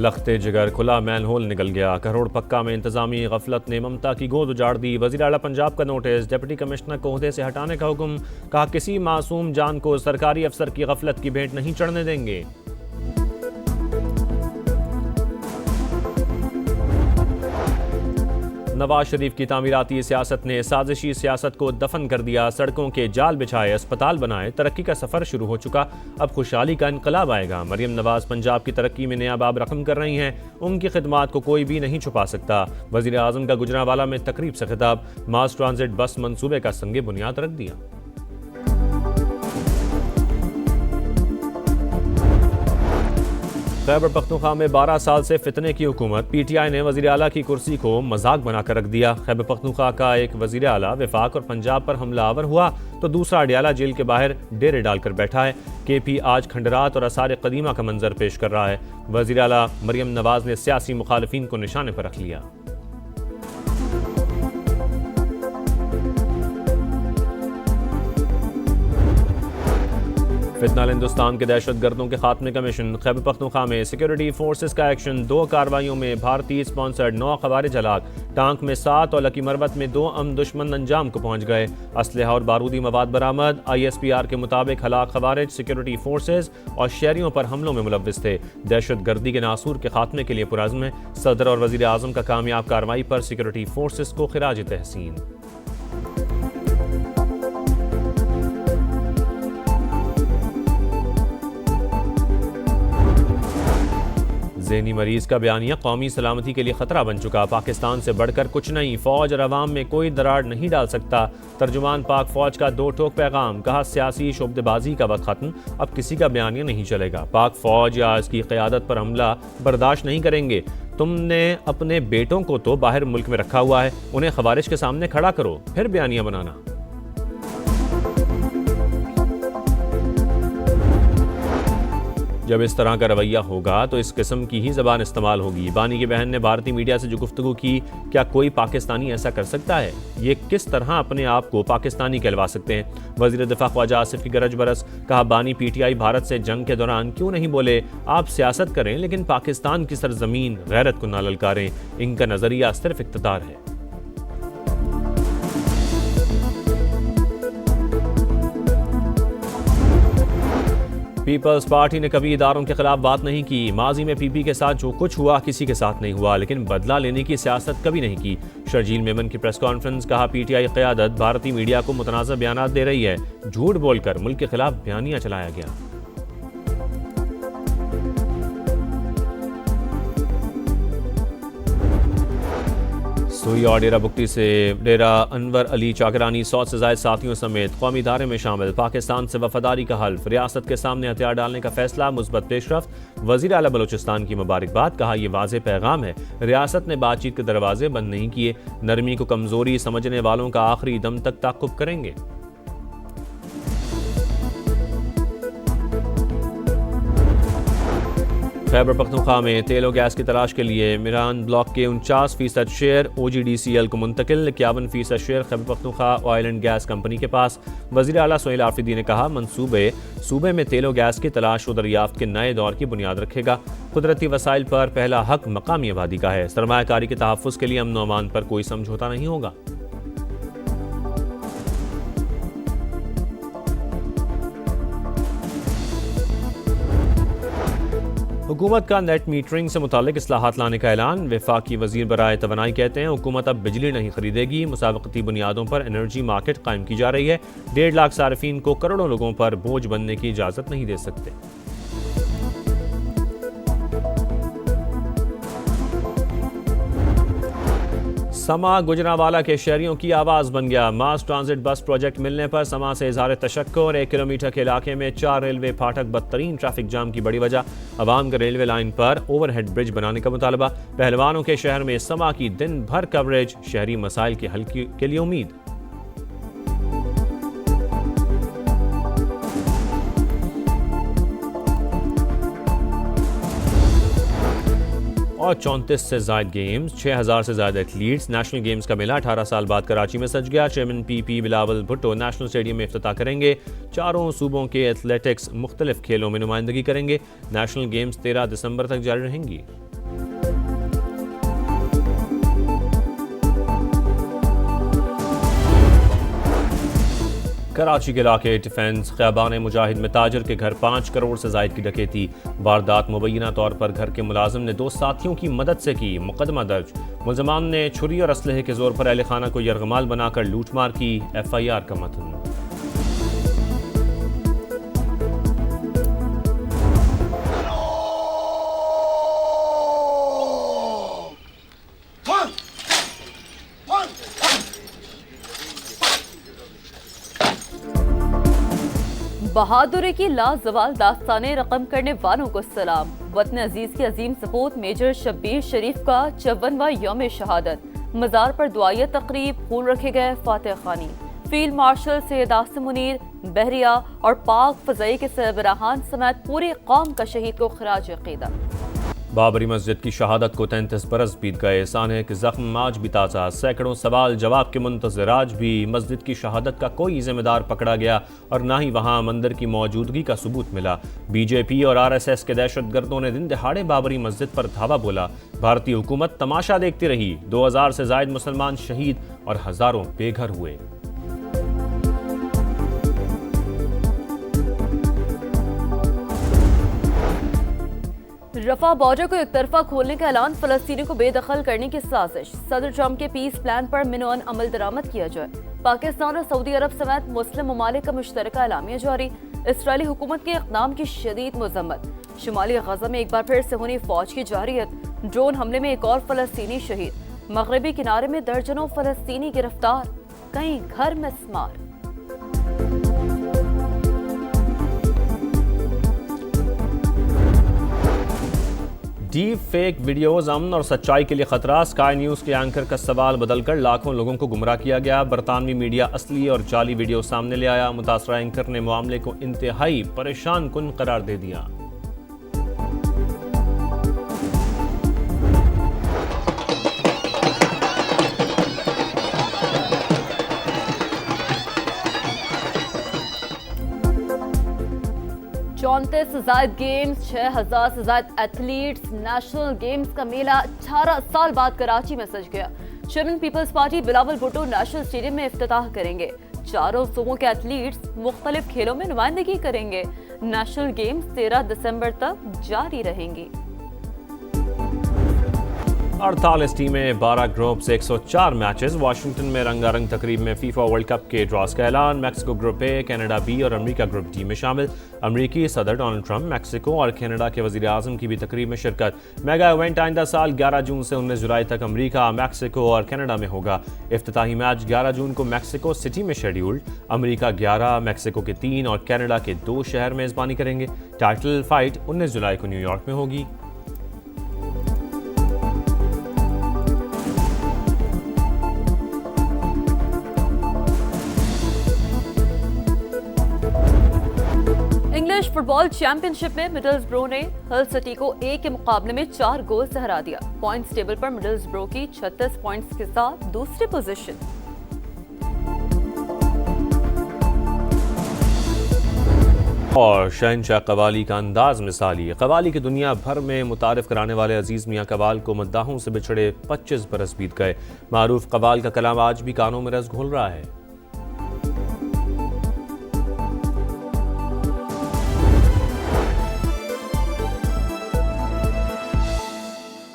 लख्ते जिगर खुला man whole निकल गया। करोड़ पक्का में इंतजामी गफलत ने ममता की गोद उजाड़ दी। वज़ीर आला पंजाब का नोटिस, डिप्टी कमिश्नर को ओहदे से हटाने का हुक्म। कहा किसी मासूम जान को सरकारी अफसर की गफलत की भेंट नहीं चढ़ने देंगे। नवाज शरीफ की तामीराती सियासत ने साजिशी सियासत को दफन कर दिया। सड़कों के जाल बिछाए, अस्पताल बनाए, तरक्की का सफर शुरू हो चुका, अब खुशहाली का इनकलाब आएगा। मरियम नवाज पंजाब की तरक्की में नया बाब रकम कर रही हैं। उनकी खिदमात को कोई भी नहीं छुपा सकता। वजीर आजम का गुजरांवाला में तकरीब से खिताब, मास ट्रांजिट बस मंसूबे का संगे बुनियाद रख दिया। खैबर पख्तूनख्वा में 12 साल से फितने की हुकूमत। पीटीआई ने वज़ीर आला की कुर्सी को मजाक बनाकर रख दिया। खैबर पख्तूनख्वा का एक वज़ीर आला वफाक और पंजाब पर हमलावर हुआ तो दूसरा अडियाला जेल के बाहर डेरे डालकर बैठा है। केपी आज खंडरात और आसार कदीमा का मंजर पेश कर रहा है। वज़ीर आला मरियम नवाज ने सियासी मुखालिफिन को निशाने पर रख लिया। फितनाल हिंदुस्तान के दहशतगर्दों के खात्मे का मिशन। खैबर पख्तूनख्वा में सिक्योरिटी फोर्सेस का एक्शन। 2 कार्रवाइयों में भारतीय स्पॉन्सर्ड 9 खवारिज हलाक। टांक में 7 और लकी मरवत में 2 दुश्मन अंजाम को पहुंच गए। असलहा और बारूदी मवाद बरामद। ISPR के मुताबिक हलाक खवारिज सिक्योरिटी फोर्सेस और शहरियों पर हमलों में मुलव्विस थे। दहशतगर्दी के नासूर के खात्मे के लिए पुरज़्म है। सदर और वज़ीर आज़म का कामयाब कार्रवाई पर सिक्योरिटी फोर्सेस को खिराज तहसीन। ज़हनी मरीज का बयानिया कौमी सलामती के लिए खतरा बन चुका। पाकिस्तान से बढ़कर कुछ नहीं, फौज और अवाम में कोई दरार नहीं डाल सकता। तर्जुमान पाक फौज का 2 टोक पैगाम। कहा सियासी शोबदेबाजी का वक्त खत्म, अब किसी का बयानिया नहीं चलेगा। पाक फौज या इसकी क़यादत पर हमला बर्दाश्त नहीं करेंगे। तुमने अपने बेटों को तो बाहर मुल्क में रखा हुआ है, उन्हें खवारिज के सामने खड़ा करो, फिर बयानिया बनाना। जब इस तरह का रवैया होगा तो इस किस्म की ही ज़बान इस्तेमाल होगी। बानी की बहन ने भारतीय मीडिया से जो गुफ्तगू की, क्या कोई पाकिस्तानी ऐसा कर सकता है? ये किस तरह अपने आप को पाकिस्तानी कहलवा सकते हैं? वज़ीर दिफा ख्वाजा आसिफ की गरज बरस। कहा बानी PTI भारत से जंग के दौरान क्यों नहीं बोले, आप सियासत करें लेकिन पाकिस्तान की सरजमीन गैरत को ना ललकारें। इनका नज़रिया सिर्फ इक़्तिदार है। पीपल्स पार्टी ने कभी इदारों के खिलाफ बात नहीं की। माजी में PP के साथ जो कुछ हुआ किसी के साथ नहीं हुआ, लेकिन बदला लेने की सियासत कभी नहीं की। शर्जील मेमन की प्रेस कॉन्फ्रेंस। कहा PTI क़यादत भारतीय मीडिया को मुतनाज़ बयानात दे रही है। झूठ बोलकर मुल्क के खिलाफ बयानिया चलाया गया। सुई और डेरा बुगटी से डेरा अनवर अली चाकरानी 100 से ज़ायद साथियों समेत कौमी धारे में शामिल। पाकिस्तान से वफादारी का हल्फ। रियासत के सामने हथियार डालने का फैसला, मुस्बत पेशरफ्त। वज़ीर आला बलोचिस्तान की मुबारकबाद। कहा यह वाज़े पैगाम है, रियासत ने बातचीत के दरवाजे बंद नहीं किए। नरमी को कमज़ोरी समझने वालों का आखिरी दम तक ताक़ुब करेंगे। खैबर पख्तूनख्वा में तेल और गैस की तलाश के लिए मिरान ब्लॉक के 49% शेयर OGDCL को मुंतकिल। 51% share Khyber Pakhtunkhwa oil and gas company के पास। वज़ीर आला सोहेल आफरीदी ने कहा मंसूबे सूबे में तेल और गैस की तलाश व दरियाफ्त के नए दौर की बुनियाद रखेगा। कुदरती वसाइल पर पहला हक मकामी आबादी का है। सरमायाकारी के तहफ़्फ़ुज़ के लिए अमन व अमान पर कोई समझौता नहीं होगा। हुकूमत का नेट मीटरिंग से मुतालिक इस्लाहात लाने का ऐलान। वफाकी वज़ीर बराए तवानाई कहते हैं हुकूमत अब बिजली नहीं खरीदेगी। मुसाबकती बुनियादों पर एनर्जी मार्केट कायम की जा रही है। 1.5 लाख सार्फिन को करोड़ों लोगों पर बोझ बनने की इजाज़त नहीं दे सकते। समा गुजरांवाला के शहरियों की आवाज़ बन गया। मास ट्रांजिट बस प्रोजेक्ट मिलने पर समा से इज़हार तशक्कुर। 1 किलोमीटर के इलाके में 4 रेलवे फाटक बदतरीन ट्रैफिक जाम की बड़ी वजह। अवाम का रेलवे लाइन पर ओवरहेड ब्रिज बनाने का मुतालबा। पहलवानों के शहर में समा की दिन भर कवरेज। शहरी मसाइल के हल के लिए उम्मीद। और 34 से ज़ायद गेम्स, 6000 से ज़्यादा एथलीट्स। नेशनल गेम्स का मेला 18 साल बाद कराची में सज गया। Chairman PP Bilawal Bhutto national stadium में इफ्तिताह करेंगे। चारों सूबों के एथलेटिक्स मुख्तलिफ खेलों में नुमाइंदगी करेंगे। नेशनल गेम्स 13 दिसंबर तक जारी रहेंगी। कराची के इलाके डिफेंस ख़याबान मुजाहिद में ताजर के घर 5 करोड़ से जायद की डकैती। वारदात मुबैना तौर पर घर के मुलाजिम ने 2 साथियों की मदद से की। मुकदमा दर्ज। मुलजमान ने छुरी और असलहे के जोर पर अहल खाना को यरगमाल बनाकर लूटमार की। FIR का मतन। बहादुरी की लाजवाल दास्तानें रकम करने वालों को सलाम। वतन अजीज के अजीम सपूत मेजर शब्बीर शरीफ का 54वां यौम शहादत। मज़ार पर दुआया तकरीब, फूल रखे गए, फातिहा खानी। फील्ड मार्शल सैयद आसिम मुनीर, बहरिया और पाक फजाई के सरबराहान समेत पूरी कौम का शहीद को खराज अकीदत। बाबरी मस्जिद की शहादत को 33 बरस बीत गए। साने के जख्म आज भी ताज़ा। सैकड़ों सवाल जवाब के मुंतज़िर। आज भी मस्जिद की शहादत का कोई जिम्मेदार पकड़ा गया और ना ही वहाँ मंदिर की मौजूदगी का सबूत मिला। BJP और RSS के दहशतगर्दों ने दिन दहाड़े बाबरी मस्जिद पर धावा बोला। भारतीय हुकूमत तमाशा देखती रही। 2000 से जायद मुसलमान शहीद और हज़ारों बेघर हुए। रफा बॉर्डर को एक तरफा खोलने का ऐलान, फलस्तीनी को बेदखल करने की साजिश। सदर ट्रंप के पीस प्लान पर मिनोन अमल दरामद किया जाए। पाकिस्तान और सऊदी अरब समेत मुस्लिम ममालिक का मुश्तरका एलामिया जारी। इसराइली हुकूमत के इक़दाम की शदीद मजम्मत। शुमाली गजा में एक बार फिर से हुई फौज की जारियत। ड्रोन हमले में एक और फलस्तीनी शहीद। मगरबी किनारे में दर्जनों फलस्तीनी गिरफ्तार, कई घर मस्मार। डीप फेक वीडियोज अमन और सच्चाई के लिए खतरा। स्काई न्यूज़ के एंकर का सवाल बदलकर लाखों लोगों को गुमराह किया गया। बरतानवी मीडिया असली और जाली वीडियो सामने ले आया। मुतासरा एंकर ने मामले को इंतहाई परेशान कुन करार दे दिया। जायद गेम्स, 6000 से जायद एथलीट्स। नेशनल गेम्स का मेला 18 साल बाद कराची में सज गया। Chairman Peoples Party Bilawal Bhutto national stadium में इफ्तिताह करेंगे। चारों सूबों के एथलीट्स मुख्तलिफ खेलों में नुमाइंदगी करेंगे। नेशनल गेम्स 13 दिसंबर तक जारी रहेंगी। 48 टीमें, 12 ग्रुप से 104 मैचेस। वाशिंगटन में रंगारंग तकरीब में फीफा वर्ल्ड कप के ड्रॉस का ऐलान। Mexico group A, Canada B और अमेरिका ग्रुप D में शामिल। अमेरिकी सदर डोनाल्ड ट्रंप मैक्सिको और कनाडा के वजीर आजम की भी तकरीब में शिरकत। मेगा इवेंट आइंदा साल 11 जून से 19 जुलाई तक अमेरिका, मैक्सिको और कनाडा में होगा। इफ्तिताही मैच 11 जून को मैक्सिको सिटी में शेड्यूल्ड। अमेरिका 11, मैक्सिको के 3 और कनाडा के 2 शहर मेजबानी करेंगे। टाइटल फाइट 19 जुलाई को न्यूयॉर्क में होगी। इंग्लिश फुटबॉल चैंपियनशिप में मिडलसब्रो ने हल सिटी को 1 के मुकाबले में 4 गोल से हरा दिया। पॉइंट्स टेबल पर मिडलसब्रो की 36 पॉइंट्स के साथ दूसरी पोजीशन। और शहनशाह कवाली का अंदाज मिसाली। कवाली की दुनिया भर में मुतारिफ कराने वाले अजीज मियाँ कवाल को मद्दाहों से बिछड़े 25 बरस बीत गए। मारूफ कवाल का कलाम आज भी कानों में रस घोल रहा है।